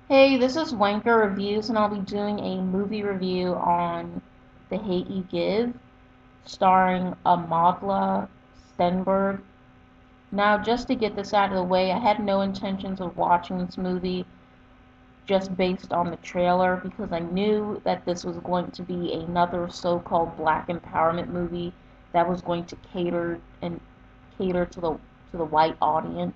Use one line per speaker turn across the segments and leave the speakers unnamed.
Hey, this is Wanker Reviews, and I'll be doing a movie review on The Hate U Give, starring Amandla Stenberg. Now, just to get this out of the way, I had no intentions of watching this movie just based on the trailer because I knew that this was going to be another so-called black empowerment movie that was going to cater to the white audience.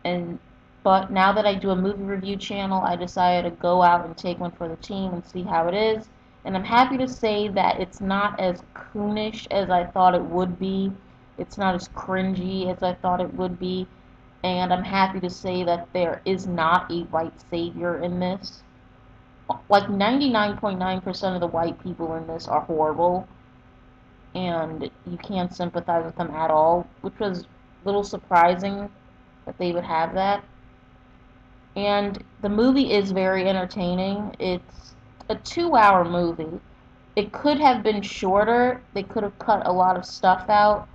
And but now that I do a movie review channel, I decided to go out and take one for the team and see how it is. And I'm happy to say that it's not as coonish as I thought it would be. It's not as cringy as I thought it would be. And I'm happy to say that there is not a white savior in this. Like 99.9% of the white people in this are horrible, and you can't sympathize with them at all, which was a little surprising that they would have that. And the movie is very entertaining. It's a 2 hour movie. It could have been shorter. They could have cut a lot of stuff out,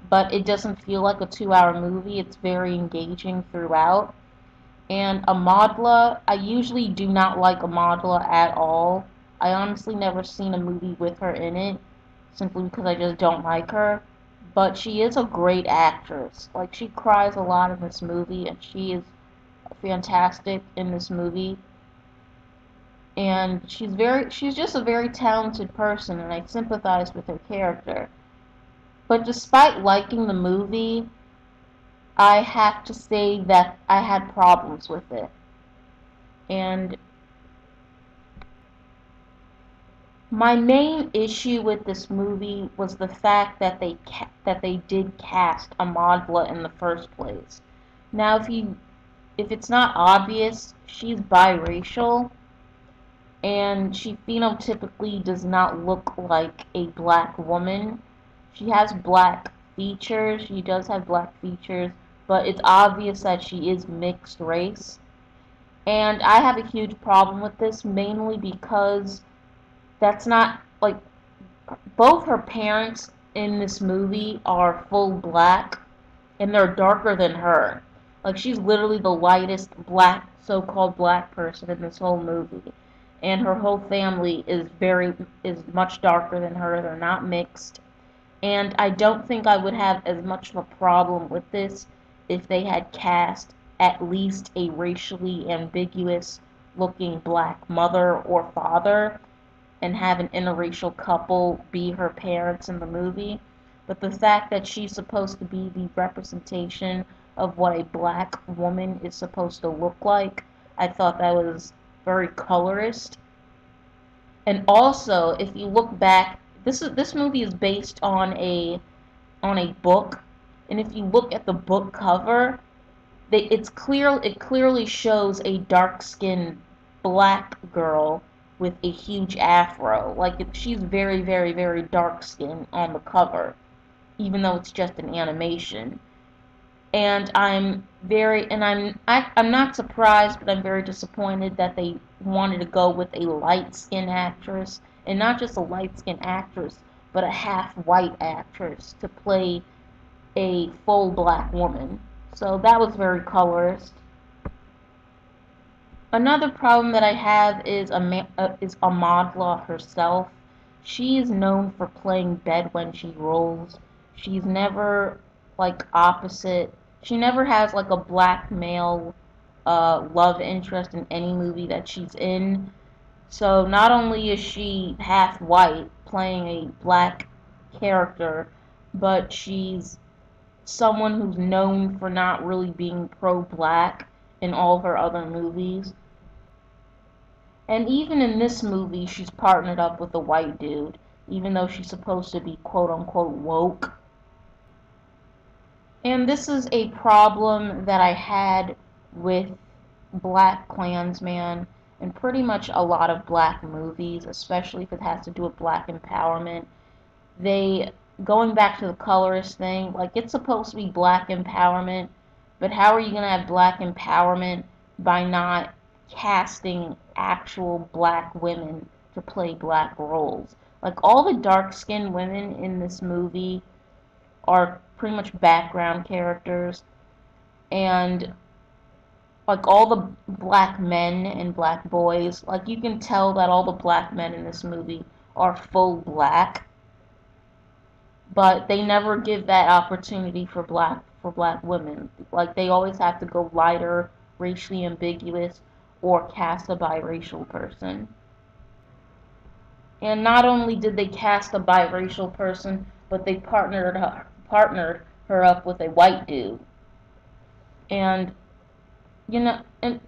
but it doesn't feel like a 2 hour movie. It's very engaging throughout. And Amandla, I usually do not like Amandla at all. I honestly never seen a movie with her in it, simply because I just don't like her. But she is a great actress. Like, she cries a lot in this movie, and she is fantastic in this movie. And she's just a very talented person, and I sympathize with her character. But despite liking the movie, I have to say that I had problems with it. And my main issue with this movie was the fact that they did cast Amandla in the first place. Now, if it's not obvious, she's biracial, and she phenotypically does not look like a black woman. She has black features. She does have black features, but it's obvious that she is mixed race. And I have a huge problem with this, mainly because that's not like both her parents in this movie are full black, and they're darker than her. Like, she's literally the lightest black, so-called black person in this whole movie. And her whole family is much darker than her. They're not mixed. And I don't think I would have as much of a problem with this if they had cast at least a racially ambiguous looking black mother or father and have an interracial couple be her parents in the movie. But the fact that she's supposed to be the representation of what a black woman is supposed to look like, I thought that was very colorist. And also, if you look back, this movie is based on a book, and if you look at the book cover, it clearly shows a dark-skinned black girl with a huge afro. Like, she's very, very, very dark-skinned on the cover, even though it's just an animation. And I'm not surprised, but I'm very disappointed that they wanted to go with a light-skinned actress, and not just a light-skinned actress, but a half-white actress to play a full black woman. So that was very colorist. Another problem that I have is Amandla herself. She is known for playing bedwenching roles. She's never like opposite. She never has like a black male love interest in any movie that she's in. So not only is she half white, playing a black character, but she's someone who's known for not really being pro-black in all of her other movies. And even in this movie, she's partnered up with a white dude, even though she's supposed to be quote-unquote woke. And this is a problem that I had with Black Klansman and pretty much a lot of black movies, especially if it has to do with black empowerment. They, going back to the colorist thing, like, it's supposed to be black empowerment, but how are you going to have black empowerment by not casting actual black women to play black roles? Like, all the dark-skinned women in this movie are pretty much background characters, and like all the black men and black boys, like you can tell that all the black men in this movie are full black, but they never give that opportunity for black women. Like they always have to go lighter, racially ambiguous, or cast a biracial person. And not only did they cast a biracial person, but they partnered her up with a white dude. And and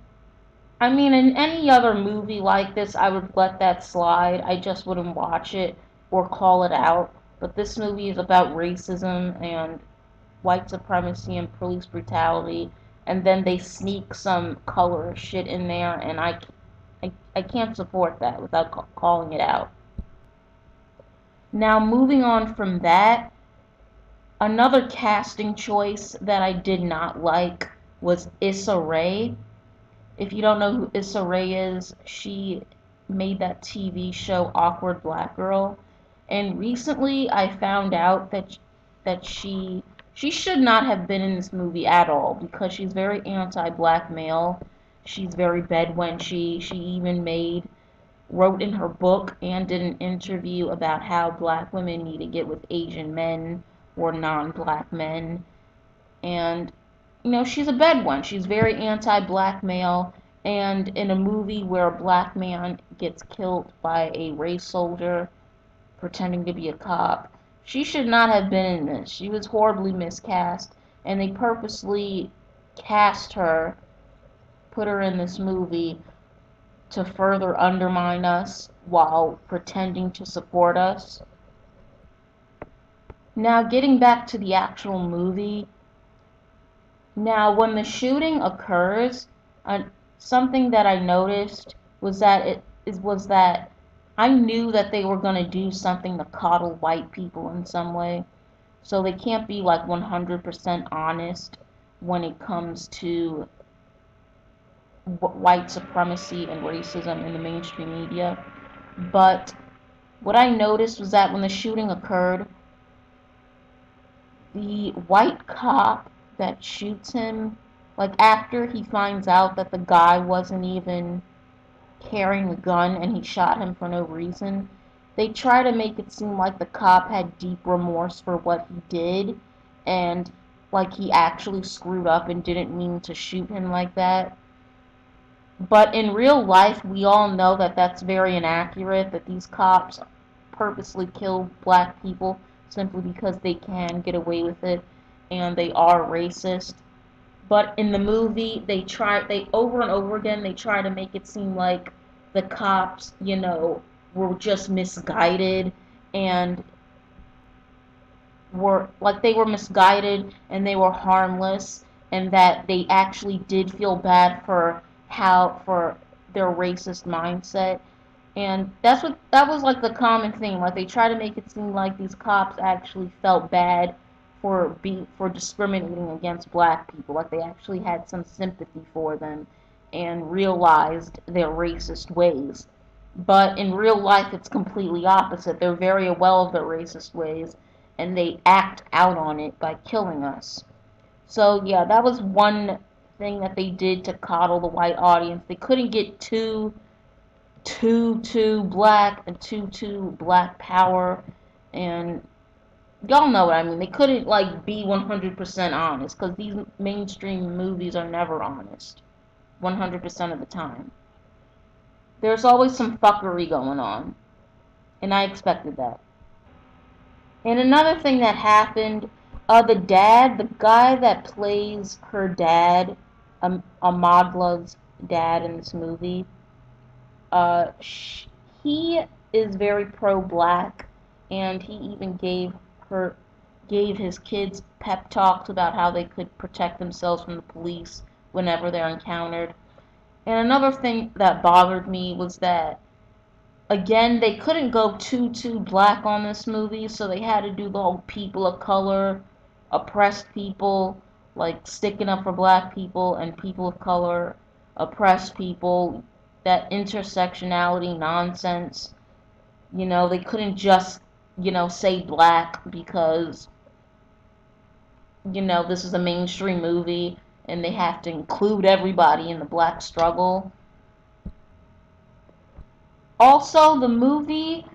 I mean, in any other movie like this, I would let that slide. I just wouldn't watch it or call it out. But this movie is about racism and white supremacy and police brutality, and then they sneak some color shit in there, and I can't support that without calling it out. Now, moving on from that, another casting choice that I did not like was Issa Rae. If you don't know who Issa Rae is, she made that TV show Awkward Black Girl, and recently I found out that she should not have been in this movie at all because she's very anti-black male. She's very bedwenchy. She even wrote in her book and did an interview about how black women need to get with Asian men or non-black men. And she's a bad one. She's very anti-black male, and in a movie where a black man gets killed by a race soldier pretending to be a cop, she should not have been in this. She was horribly miscast, and they purposely cast her, put her in this movie to further undermine us while pretending to support us. Now, getting back to the actual movie, now, when the shooting occurs, something that I noticed was that I knew that they were gonna do something to coddle white people in some way, so they can't be like 100% honest when it comes to white supremacy and racism in the mainstream media. But what I noticed was that when the shooting occurred, the white cop that shoots him, like after he finds out that the guy wasn't even carrying a gun and he shot him for no reason, they try to make it seem like the cop had deep remorse for what he did and like he actually screwed up and didn't mean to shoot him like that. But in real life, we all know that that's very inaccurate, that these cops purposely kill black people simply because they can get away with it and they are racist. But in the movie, they over and over again, they try to make it seem like the cops, were just misguided and they were misguided and they were harmless and that they actually did feel bad for their racist mindset. And that was like the common thing. Like they try to make it seem like these cops actually felt bad for discriminating against black people. Like they actually had some sympathy for them and realized their racist ways. But in real life, it's completely opposite. They're very aware of their racist ways, and they act out on it by killing us. So yeah, that was one thing that they did to coddle the white audience. They couldn't get too black and too black power, and y'all know what I mean. They couldn't like be 100% honest because these mainstream movies are never honest 100% of the time. There's always some fuckery going on, and I expected that. And another thing that happened, the guy that plays her dad, Amadla's dad in this movie, uh, he is very pro-black, and he even gave his kids pep talks about how they could protect themselves from the police whenever they're encountered. And another thing that bothered me was that again they couldn't go too black on this movie, so they had to do the whole people of color, oppressed people, like sticking up for black people and people of color, oppressed people, that intersectionality nonsense. They couldn't just, say black because, this is a mainstream movie. and they have to include everybody in the black struggle. Also, the movie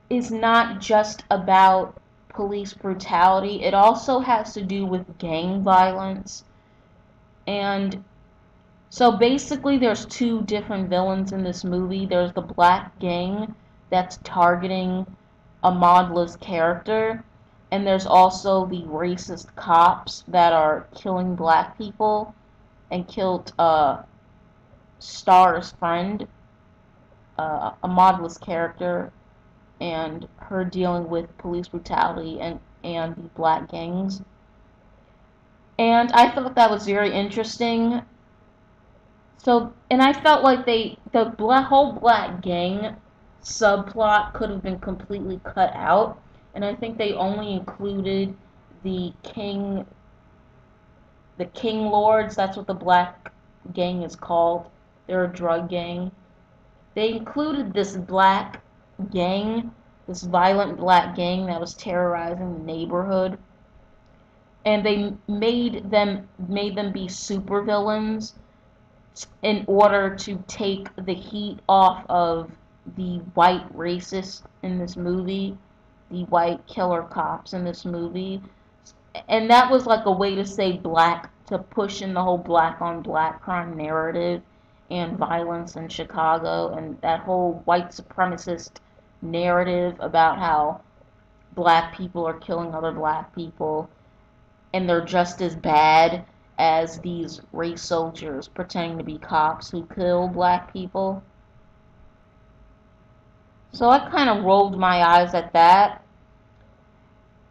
is not just about police brutality, it also has to do with gang violence. And so basically, there's two different villains in this movie. There's the black gang that's targeting Amadla's character, and there's also the racist cops that are killing black people and killed Star's friend, Amadla's character, and her dealing with police brutality and the black gangs. And I thought that was very interesting. So, and I felt like whole black gang subplot could have been completely cut out, and I think they only included the king lords. That's what the black gang is called. They're a drug gang. They included this black gang, this violent black gang that was terrorizing the neighborhood, and they made them be supervillains in order to take the heat off of the white racists in this movie, the white killer cops in this movie. And that was like a way to say black, to push in the whole black on black crime narrative and violence in Chicago, and that whole white supremacist narrative about how black people are killing other black people and they're just as bad as these race soldiers pretending to be cops who kill black people. So I kind of rolled my eyes at that.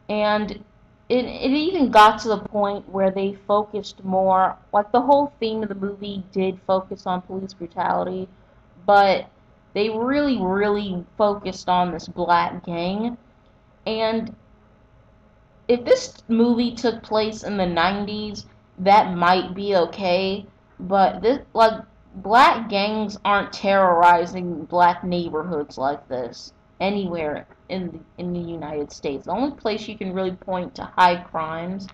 And it even got to the point where they focused more, like the whole theme of the movie did focus on police brutality, but they really focused on this black gang. And if this movie took place in the 90s, that might be okay, but this, like, black gangs aren't terrorizing black neighborhoods like this anywhere in the United States. The only place you can really point to high crimes,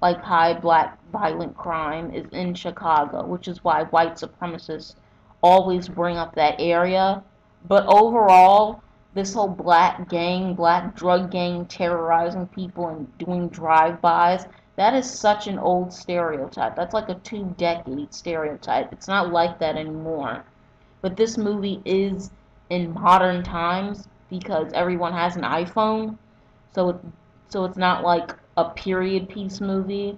like high black violent crime, is in Chicago, which is why white supremacists always bring up that area. But overall, this whole black gang, black drug gang terrorizing people and doing drive-bys, that is such an old stereotype. That's like a 2-decade stereotype. It's not like that anymore. But this movie is in modern times because everyone has an iPhone, so it's not like a period piece movie.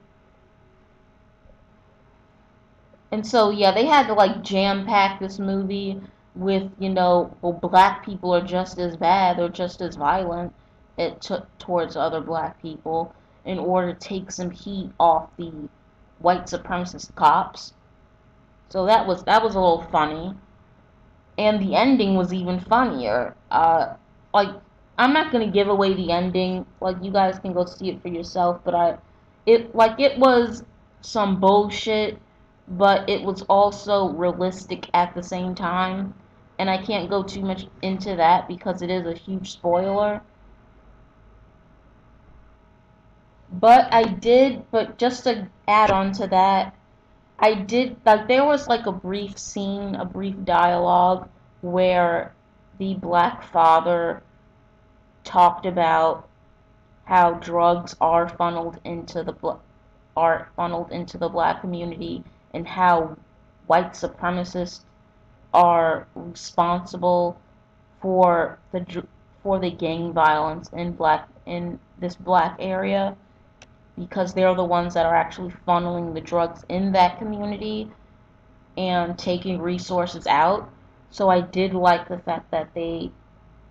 And so yeah, they had to like jam pack this movie with, well, black people are just as bad, they're just as violent towards other black people in order to take some heat off the white supremacist cops. So that was a little funny. And the ending was even funnier. Like, I'm not gonna give away the ending. Like, you guys can go see it for yourself. But it was some bullshit, but it was also realistic at the same time. And I can't go too much into that because it is a huge spoiler. But just to add on to that, I did, like, there was like a brief scene, a brief dialogue where the black father talked about how drugs are funneled into the black community, and how white supremacists are responsible for the gang violence in this black area, because they're the ones that are actually funneling the drugs in that community and taking resources out. So I did like the fact that they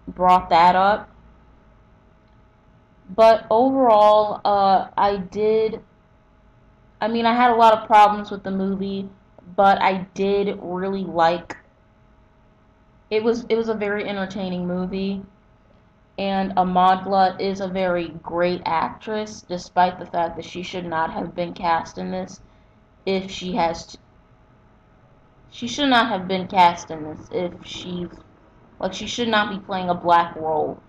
brought that up. But overall, I had a lot of problems with the movie, but I did really like, it was a very entertaining movie. And Amadla is a very great actress, despite the fact that she should not have been cast in this. If she has, she should not have been cast in this. If she's like, she should not be playing a black role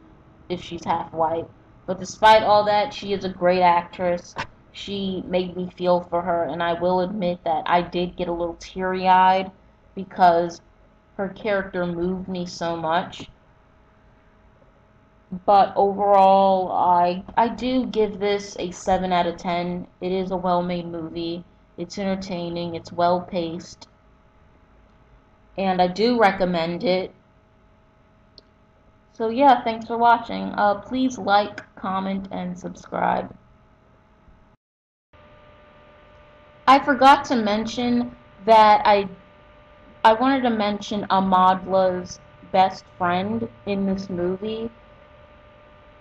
if she's half white. But despite all that, she is a great actress. she made me feel for her, and I will admit that I did get a little teary-eyed because her character moved me so much. But overall, I do give this a 7 out of 10. It is a well-made movie. It's entertaining, it's well-paced, and I do recommend it. So yeah, thanks for watching. Please like, comment, and subscribe. I forgot to mention that I wanted to mention Amadla's best friend in this movie.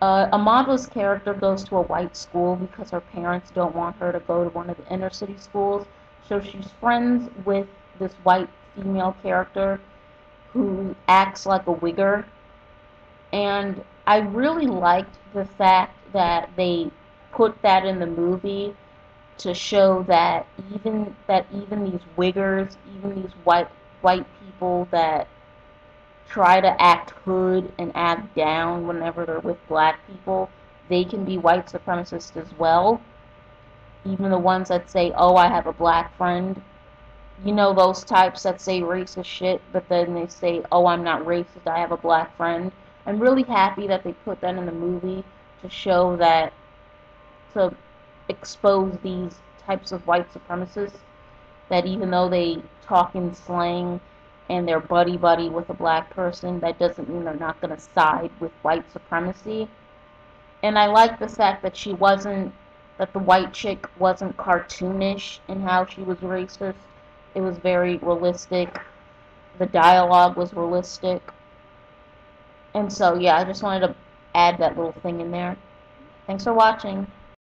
Amadla's character goes to a white school because her parents don't want her to go to one of the inner city schools. So she's friends with this white female character who acts like a wigger. And I really liked the fact that they put that in the movie to show that even these wiggers, even these white people that try to act hood and act down whenever they're with black people, they can be white supremacists as well. Even the ones that say, "Oh, I have a black friend." You know, those types that say racist shit, but then they say, "Oh, I'm not racist, I have a black friend." I'm really happy that they put that in the movie to show that, to expose these types of white supremacists, that even though they talk in slang and they're buddy-buddy with a black person, that doesn't mean they're not going to side with white supremacy. And I like the fact that that the white chick wasn't cartoonish in how she was racist. It was very realistic. The dialogue was realistic. And so, yeah, I just wanted to add that little thing in there. Thanks for watching.